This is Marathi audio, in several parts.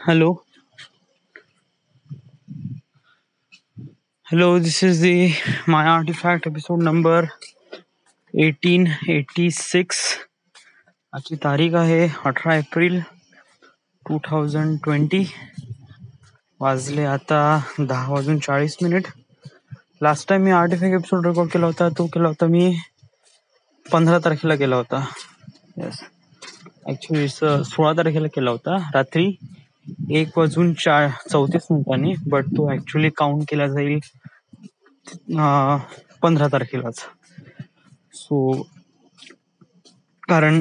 Hello, hello. This is the my artifact episode number 1886. आजची तारीख आहे 18 एप्रिल 2020. वाजले आता 10:40. लास्ट टाइम मी आर्टिफॅक्ट एपिसोड रेकॉर्ड केला होता मी 15 तारखेला केला होता. येस, ऍक्च्युली 16 तारखेला केला होता रात्री 1:34 बट तो ऍक्च्युली काउंट केला जाईल 15 तारखेलाच. सो कारण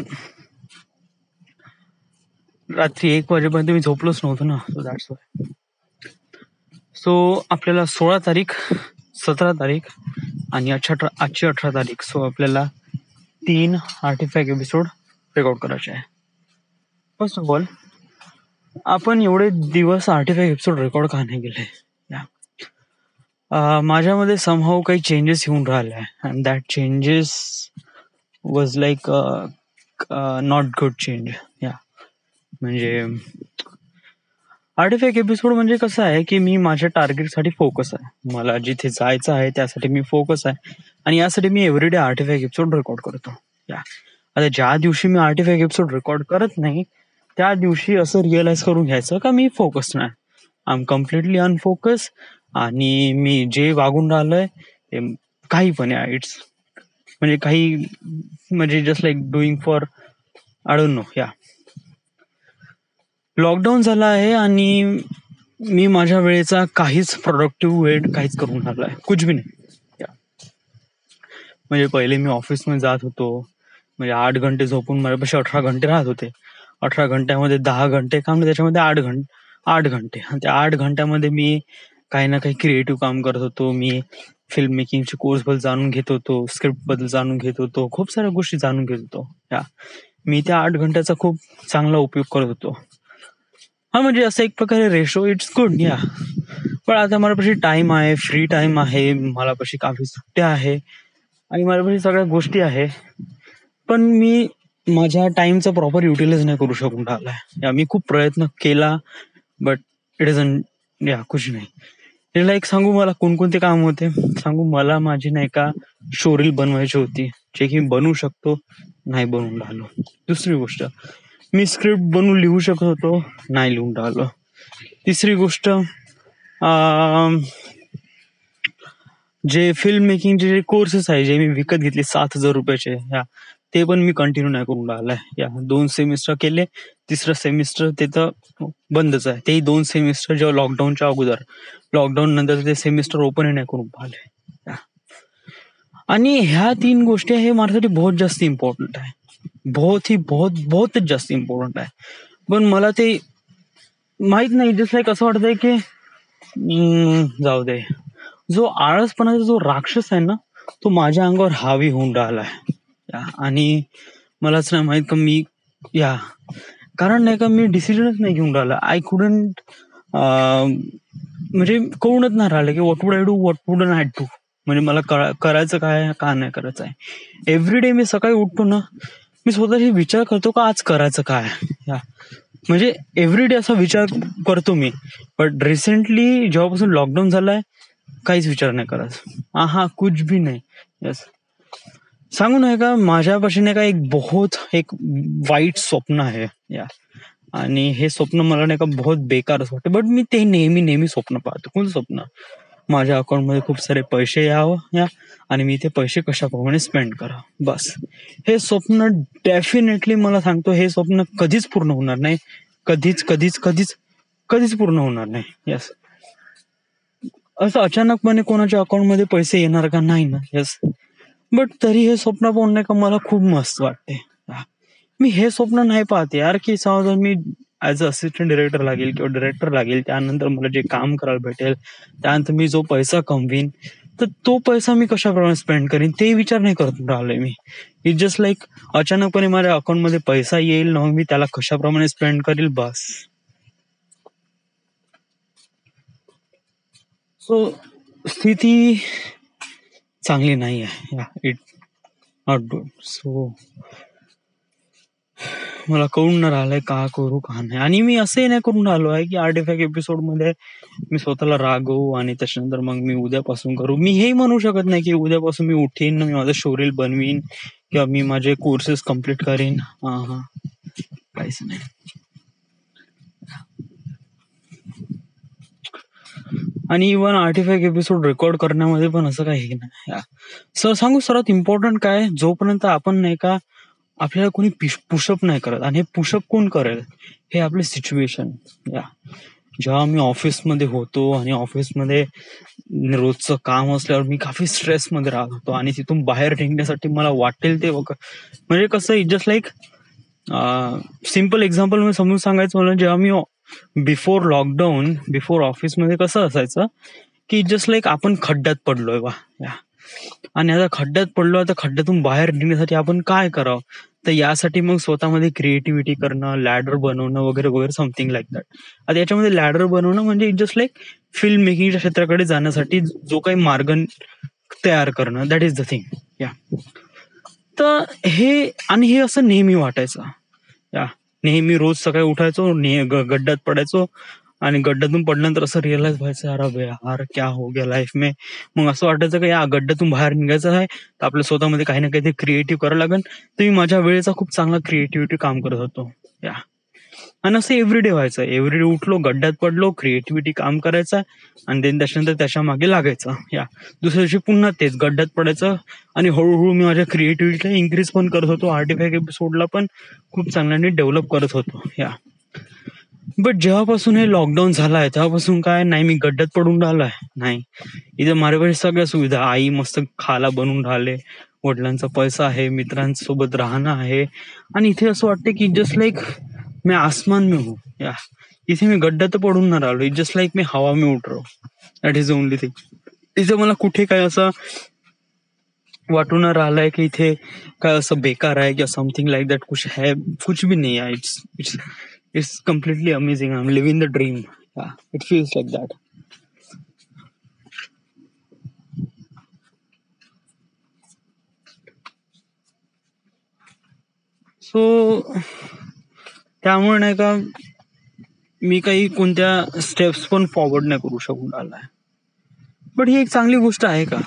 रात्री 1 वाजेपर्यंत मी झोपलोच नव्हतो ना, सो दॅट्स वाय. सो आपल्याला 16 तारीख, 17 तारीख आणि आजची 18 तारीख, सो आपल्याला 3 आर्टिफॅक्ट एपिसोड रेकॉर्ड करायचे आहे. फर्स्ट ऑफ ऑल, आपण एवढे दिवस आर्टिफॅक्ट एपिसोड रेकॉर्ड का नाही केले? माझ्यामध्ये समहाऊ काही चेंजेस येऊन राहिले आहे and that changes was like not good change. म्हणजे आर्टिफॅक्ट एपिसोड म्हणजे कसं आहे की मी माझ्या टार्गेटसाठी फोकस आहे. मला जिथे जायचं आहे त्यासाठी मी फोकस आहे आणि यासाठी मी एव्हरीडे आर्टिफॅक्ट एपिसोड रेकॉर्ड करतो. आता ज्या दिवशी मी आर्टिफॅक्ट एपिसोड रेकॉर्ड करत नाही त्या दिवशी असं रिअलाइज करून घ्यायचं का मी फोकस नाही, आय एम कम्प्लिटली अनफोकस आणि मी जे वागून राहिलोय ते काही पण आहे. इट्स म्हणजे काही म्हणजे just like doing for I don't know. Lockdown झाला आहे आणि मी माझ्या वेळेचा काहीच प्रोडक्टिव्ह वेळ काहीच करून राहिलाय, कुछ भी नाही. म्हणजे पहिले मी ऑफिसमध्ये जात होतो, म्हणजे 8 घंटे झोपून माझ्यापाशी 18 घंटे राहत होते. 18 घंट्यामध्ये 10 घंटे काम, त्याच्यामध्ये 8 घंटे आणि त्या 8 घंट्यामध्ये मी काही ना काही क्रिएटिव्ह काम करत होतो. मी फिल्म मेकिंगचे कोर्स बद्दल जाणून घेत होतो, स्क्रिप्ट बद्दल जाणून घेत होतो, खूप साऱ्या गोष्टी जाणून घेत होतो. मी त्या 8 घंट्याचा खूप चांगला उपयोग करत होतो. म्हणजे असं एक प्रकारे रेशो इट्स गुड. पण आता माझ्यापाशी टाइम आहे, फ्री टाइम आहे, मलापाशी काफी सुट्ट्या आहे आणि माझ्यापाशी सगळ्या गोष्टी आहे, पण मी माझ्या टाइमचा प्रॉपर युटिलाइज नाही करू शकून राहिलाय. मी खूप प्रयत्न केला बट इट इज कुछ नाही. लाईक सांगू मला कोणकोणते काम होते सांगू? मला माझी नाही का शोरील बनवायची होती, जे की मी बनवू शकतो, नाही बनवून राहिलो. दुसरी गोष्ट, मी स्क्रिप्ट बनवून लिहू शकत होतो, नाही लिहून राहिलो. तिसरी गोष्ट, जे फिल्म मेकिंगचे जे कोर्सेस आहे जे मी विकत घेतले 7,000 रुपयाचे, ते पण मी कंटिन्यू नाही करून राहिलाय. 2 सेमिस्टर केले, तिसरं सेमिस्टर ते तर बंदच आहे. तेही 2 सेमिस्टर जेव्हा लॉकडाऊनच्या अगोदर, लॉकडाऊन नंतर ते सेमिस्टर ओपन नाही करून पाहिले. आणि ह्या 3 गोष्टी आहे माझ्यासाठी बहुत जास्त इम्पॉर्टंट आहे, बहुतच जास्त इम्पॉर्टंट आहे. पण मला ते माहित नाही, जस्ट लाईक असं वाटतंय की जाऊ दे. जो आळसपणाचा जो राक्षस आहे ना, तो माझ्या अंगावर हावी होऊन राहिलाय आणि मलाच नाही माहित का मी कारण नाही का मी डिसिजनच नाही घेऊन राहिला. आय कुडंट, म्हणजे कळूनच नाही राहिलं की what would I do, what would I do. म्हणजे मला करायचं काय, का नाही करायचं आहे. एव्हरीडे मी सकाळी उठतो ना, मी स्वतःशी विचार करतो का आज करायचं काय. म्हणजे एव्हरीडे असा विचार करतो मी. बट रिसेंटली जेव्हापासून लॉकडाऊन झालाय काहीच विचार नाही करत. कुछ भी नाही. यस, सांगू नाही का, माझ्यापाशी नाही का एक वाईट स्वप्न आहे आणि हे स्वप्न मला नाही का बहुत बेकारच वाटतं. बट मी ते नेहमी स्वप्न पाहतो. कोणतं स्वप्न? माझ्या अकाउंट मध्ये खूप सारे पैसे यावं आणि मी ते पैसे कशाप्रमाणे स्पेंड करावं, बस. हे स्वप्न डेफिनेटली मला सांगतो, हे स्वप्न कधीच पूर्ण होणार नाही. कधीच पूर्ण होणार नाही. यस, असं अचानकपणे कोणाच्या अकाउंट मध्ये पैसे येणार का? नाही ना. यस, बट तरी हे स्वप्न पाहून नाही का मला खूप मस्त वाटते. मी हे स्वप्न नाही पाहते की समजा मी ऍज अ असिस्टंट डिरेक्टर लागेल किंवा डिरेक्टर लागेल, त्यानंतर मला जे काम करायला भेटेल, त्यानंतर मी जो पैसा कमवीन, तर तो पैसा मी कशाप्रमाणे स्पेंड करीन ते विचार नाही करत राहिलोय मी. इट जस्ट लाईक अचानकपणे माझ्या अकाउंट मध्ये पैसा येईल ना, मी त्याला कशाप्रमाणे स्पेंड करील, बस. सो स्थिती चांगली नाही आहे. It not good. सो मला कळून न राहिलंय का करू का नाही. आणि मी असंही नाही करून राहिलो आहे की आर्टिफॅक्ट एपिसोड मध्ये मी स्वतःला रागवू आणि त्याच्यानंतर मग मी उद्यापासून करू. मी हेही म्हणू शकत नाही की उद्यापासून मी उठीन, मी माझं शोरील बनवीन किंवा मी माझे कोर्सेस कम्प्लीट करीन. हा, काहीच नाही. आणि इव्हन आर्टिफॅक्ट एपिसोड रेकॉर्ड करण्यामध्ये पण असं काही नाही. सर सांगू, सर्वात इम्पॉर्टंट काय, जोपर्यंत आपण नाही का आपल्याला कोणी पुशअप नाही करत, आणि हे पुशअप कोण करेल, हे आपले सिच्युएशन. जेव्हा मी ऑफिसमध्ये होतो आणि ऑफिसमध्ये रोजचं काम असल्यावर मी काफी स्ट्रेसमध्ये राहत होतो आणि तिथून बाहेर निघण्यासाठी मला वाटेल ते म्हणजे कसं, it just like simple example मी समजून सांगायचं म्हणून, जेव्हा मी बिफोर लॉकडाऊन, बिफोर ऑफिसमध्ये कसं असायचं की जस्ट लाईक आपण खड्ड्यात पडलोय बा, आणि आता खड्ड्यात पडलो, आता खड्ड्यातून बाहेर निघण्यासाठी आपण काय करावं, तर यासाठी मग स्वतःमध्ये क्रिएटिव्हिटी करणं, लॅडर बनवणं वगैरे वगैरे, समथिंग लाईक दॅट. आता याच्यामध्ये लॅडर बनवणं म्हणजे इट जस्ट लाईक फिल्म मेकिंगच्या क्षेत्राकडे जाण्यासाठी जो काही मार्ग तयार करणं, दॅट इज द थिंग. तर हे असं नेहमी वाटायचं. नेहमी रोज सकाळी उठायचो, गड्ड्यात पडायचो, आणि गड्ड्यातून पडल्यानंतर असं रिअलाइज व्हायचं, अरे यार क्या हो गया लाईफ में. मग असं वाटायचं की या गड्ड्यातून बाहेर निघायचं आहे, तर आपल्या स्वतःमध्ये काही ना काही क्रिएटिव्ह करावं लागेल. तर मी माझ्या वेळेचा खूप चांगला क्रिएटिव्हिटी काम करत होतो. आणि असं एव्हरीडे व्हायचं. एव्हरीडे उठलो, गड्ड्यात पडलो, क्रिएटिव्हिटी काम करायचं, आणि देन त्याच्यानंतर त्याच्या मागे लागायचं. दुसऱ्या दिवशी पुन्हा तेच गड्ड्यात पडायचं, आणि हळूहळू मी माझ्या क्रिएटिव्हिटीला इन्क्रीज पण करत होतो. आर्टिफॅक्ट एपिसोडला पण खूप चांगल्याने डेव्हलप करत होतो. बट जेव्हापासून हे लॉकडाऊन झालाय तेव्हापासून काय नाही, मी गड्ड्यात पडून राहिलाय नाही. इथे माझ्याकडे सगळ्या सुविधा, आई मस्त खायला बनवून राहिले, वडिलांचा पैसा आहे, मित्रांसोबत राहणं आहे, आणि इथे असं वाटतं की जस्ट लाईक मी आसमान में हूँ. इथे मी गड्ड्यात पडून न राहिलो, इट जस्ट लाईक मी हवा में उठ रहा हूँ. That is only thing. इथे मला कुठे काय असं वाटून राहिलंय की इथे काय असं बेकार आहे किंवा समथिंग लाईक दॅट, कुछ भी नाही आहे. It's completely amazing. I am living the dream. It feels like that. So त्यामुळे नाही का, मी काही कोणत्या स्टेप्स पण फॉरवर्ड नाही करू शकून आलाय. बट ही एक चांगली गोष्ट आहे का?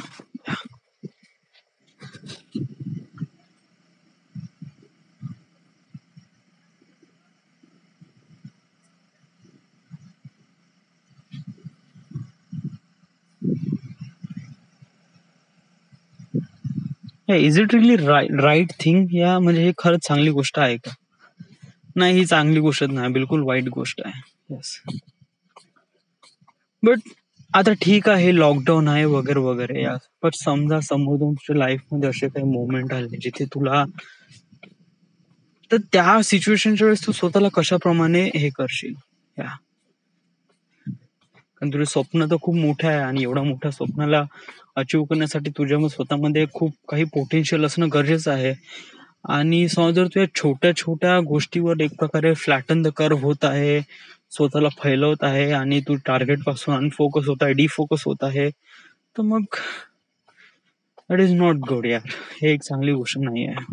Is it really right thing, या म्हणजे हे खरंच चांगली गोष्ट आहे का? नाही, ही चांगली गोष्ट नाही, बिलकुल वाईट गोष्ट आहे. येस. बट आता ठीक आहे, लॉकडाऊन आहे वगैरे वगैरे, पण समजा समोर तुमच्या लाईफ मध्ये असे काही मोमेंट आले जिथे तुला, तर त्या सिच्युएशनच्या वेळेस तू स्वतःला कशाप्रमाणे हे करशील? कारण तुझे स्वप्न तर खूप मोठे आहे, आणि एवढ्या मोठ्या स्वप्नाला अचीव्ह करण्यासाठी तुझ्या स्वतःमध्ये खूप काही पोटेन्शियल असणं गरजेचं आहे. आणि समजा जर तुझ्या छोट्या छोट्या गोष्टीवर एक प्रकारे फ्लॅटन द कर्व होत आहे, स्वतःला फैलवत आहे, आणि तू टार्गेट पासून अनफोकस होत आहे, डिफोकस होत आहे, तर मग दॅट इज नॉट गुड यार. हे एक चांगली गोष्ट नाही आहे.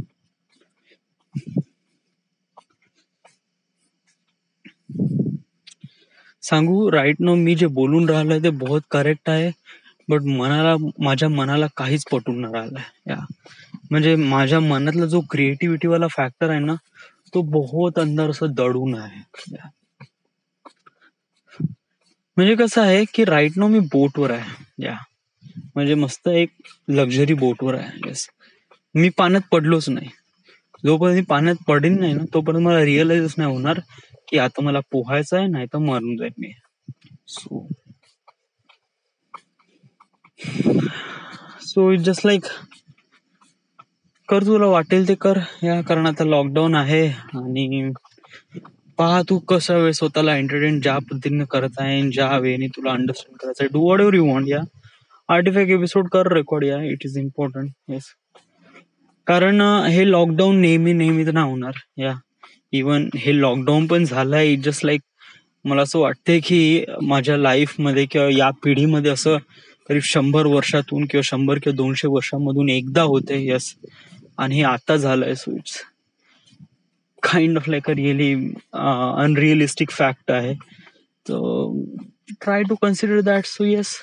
सांगू, राईट नो मी जे बोलून राहिलोय ते बहुत करेक्ट आहे, बट माझ्या मनाला काहीच पटून नाही राहिलाय. म्हणजे माझ्या मनातला जो क्रिएटिव्हिटी वाला फॅक्टर आहे ना, तो बहुत अंदर असं दडून आहे. म्हणजे कसं आहे की राईट नो मी बोटवर आहे, म्हणजे मस्त एक लक्झरी बोटवर आहे. येस, मी पाण्यात पडलोच नाही. जोपर्यंत मी पाण्यात पडेन नाही ना, तोपर्यंत मला रिअलाइजच नाही होणार की आता मला पोहायचं आहे, नाही तर मरून जाईल मी. सो इट जस्ट लाईक, कर तुला वाटेल ते कर. कारण आता लॉकडाऊन आहे, आणि पहा तू कसा वेळ स्वतःला एंटरटेन ज्या पद्धतीने करत आहे, ज्या वेळेने तुला अंडरस्टँड करायचं आहे, do whatever you want. Artifact episode कर record. It is important. Yes, कारण हे लॉकडाऊन नेहमी तर नाही होणार. इवन हे लॉकडाऊन पण झालंय, जस्ट लाईक मला असं वाटतंय की माझ्या लाईफ मध्ये किंवा या पिढीमध्ये असं करीब 100 वर्षातून किंवा 100 किंवा 200 वर्षांमधून एकदा होते. येस, आणि हे आता झालंय. So kind of like a really unrealistic fact आहे. तो try to consider that. So yes,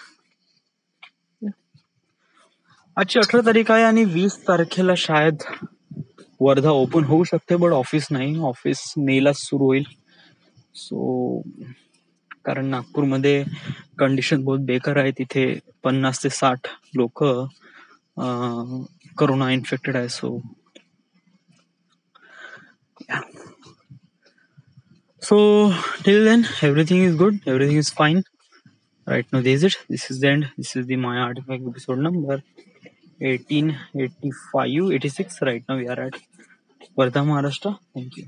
आजची 18 तारीख आहे आणि 20 तारखेला शायद वर्धा ओपन होऊ शकते, बट ऑफिस नाही. ऑफिस मेलाच सुरू होईल. सो कारण नागपूरमध्ये कंडिशन बहुत बेकार आहे. तिथे 50 ते 60 लोक करोना इन्फेक्टेड आहे. So till then everything is good, everything is fine. Right now this is the end. This is the My Artifact episode number 1885, 86. Right now we are at Varda, Maharashtra. Thank you.